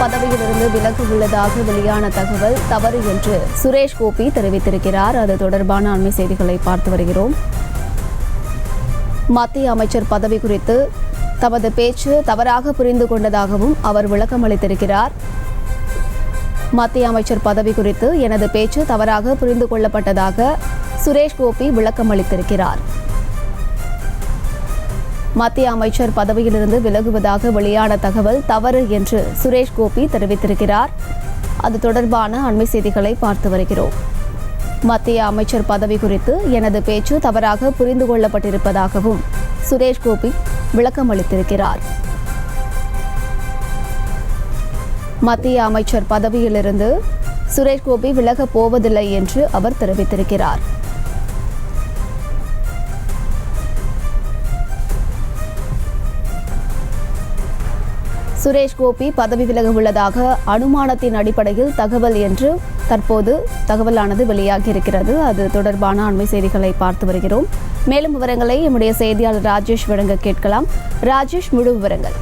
பதவியிலிருந்து விலக உள்ளதாக வெளியான தகவல் தவறு என்று சுரேஷ் கோபி தெரிவித்திருக்கிறார். அது தொடர்பான அண்மை செய்திகளை பார்த்து வருகிறோம். மத்திய அமைச்சர் பதவி குறித்து தமது பேச்சு தவறாக புரிந்து கொண்டதாகவும் அவர் விளக்கம் அளித்திருக்கிறார். மத்திய அமைச்சர் பதவி குறித்து எனது பேச்சு தவறாக புரிந்து கொள்ளப்பட்டதாக சுரேஷ் கோபி விளக்கம் அளித்திருக்கிறார். மத்திய அமைச்சர் பதவியிலிருந்து விலகுவதாக வெளியான தகவல் தவறு என்று சுரேஷ் கோபி தெரிவித்திருக்கிறார். அது தொடர்பான அண்மை செய்திகளை பார்த்து வருகிறோம். மத்திய அமைச்சர் பதவி குறித்து எனது பேச்சு தவறாக புரிந்து கொள்ளப்பட்டிருப்பதாகவும் சுரேஷ் கோபி விளக்கம் அளித்திருக்கிறார். மத்திய அமைச்சர் பதவியிலிருந்து சுரேஷ் கோபி விலகப் போவதில்லை என்று அவர் தெரிவித்திருக்கிறார். சுரேஷ் கோபி பதவி விலக உள்ளதாக அனுமானத்தின் அடிப்படையில் தகவல் என்று தற்போது தகவலானது வெளியாகியிருக்கிறது. அது தொடர்பான அண்மை செய்திகளை பார்த்து வருகிறோம். மேலும் விவரங்களை நம்முடைய செய்தியாளர் ராஜேஷ் வழங்க கேட்கலாம். ராஜேஷ், முழு விவரங்கள்.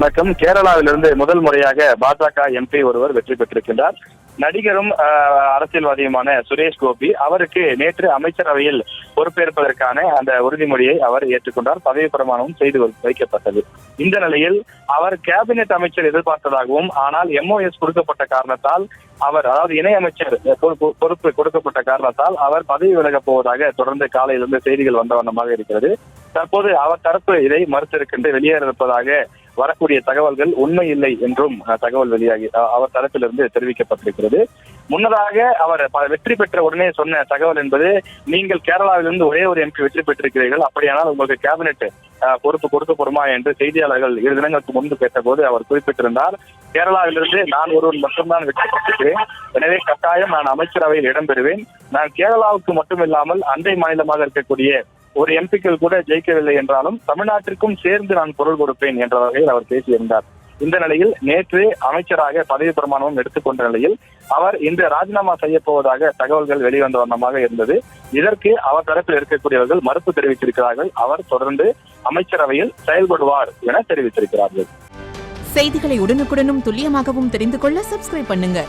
மற்றும் கேரளாவிலிருந்து முதல் முறையாக பாஜக எம்பி ஒருவர் வெற்றி பெற்றிருக்கின்றார். நடிகரும் அரசியல்வாதியுமான சுரேஷ் கோபி அவருக்கு நேற்று அமைச்சரவையில் பொறுப்பேற்பதற்கான அந்த உறுதிமொழியை அவர் ஏற்றுக்கொண்டார். பதவி பிரமாணமும் செய்து வைக்கப்பட்டது. இந்த நிலையில் அவர் கேபினெட் அமைச்சர் எதிர்பார்த்ததாகவும், ஆனால் MOS கொடுக்கப்பட்ட காரணத்தால் அவர், அதாவது இணை அமைச்சர் பொறுப்பு கொடுக்கப்பட்ட காரணத்தால் அவர் பதவி விலகப் போவதாக தொடர்ந்து காலையிலிருந்து செய்திகள் வந்த வண்ணமாக இருக்கிறது. தற்போது அவர் தரப்பு இதை மறுத்திருக்கின்ற வெளியேற இருப்பதாக வரக்கூடிய தகவல்கள் உண்மை இல்லை என்றும் தகவல் வெளியாகி அவர் தரப்பிலிருந்து தெரிவிக்கப்பட்டிருக்கிறது. முன்னதாக அவர் வெற்றி பெற்ற உடனே சொன்ன தகவல் என்பது, நீங்கள் கேரளாவிலிருந்து ஒரே ஒரு MP வெற்றி பெற்றிருக்கிறீர்கள், அப்படியானால் உங்களுக்கு கேபினெட் பொறுப்பு கொடுக்கப்படுமா என்று செய்தியாளர்கள் 2 தினங்களுக்கு முன்பு கேட்டபோது அவர் குறிப்பிட்டிருந்தார். கேரளாவிலிருந்து நான் ஒருவன் மட்டும்தான் வெற்றி பெற்றிருக்கிறேன், எனவே கட்டாயம் நான் அமைச்சரவையில் இடம்பெறுவேன். நான் கேரளாவுக்கு மட்டுமில்லாமல் அண்டை மாநிலமாக இருக்கக்கூடிய ஒரு MPக்கள் கூட ஜெயிக்கவில்லை என்றாலும் தமிழ்நாட்டிற்கும் சேர்ந்து நான் குரல் கொடுப்பேன் என்ற வகையில் அவர் பேசியிருந்தார். இந்த நிலையில் நேற்று அமைச்சராக பதவி பிரமாணமும் எடுத்துக்கொண்ட நிலையில் அவர் இன்று ராஜினாமா செய்ய போவதாக தகவல்கள் வெளிவந்த வண்ணமாக இருந்தது. இதற்கு அவர் தரப்பில் இருக்கக்கூடியவர்கள் மறுப்பு தெரிவித்திருக்கிறார்கள். அவர் தொடர்ந்து அமைச்சரவையில் செயல்படுவார் என தெரிவித்திருக்கிறார்கள். செய்திகளை உடனுக்குடனும் துல்லியமாகவும் தெரிந்து கொள்ள சப்ஸ்கிரைப் பண்ணுங்க.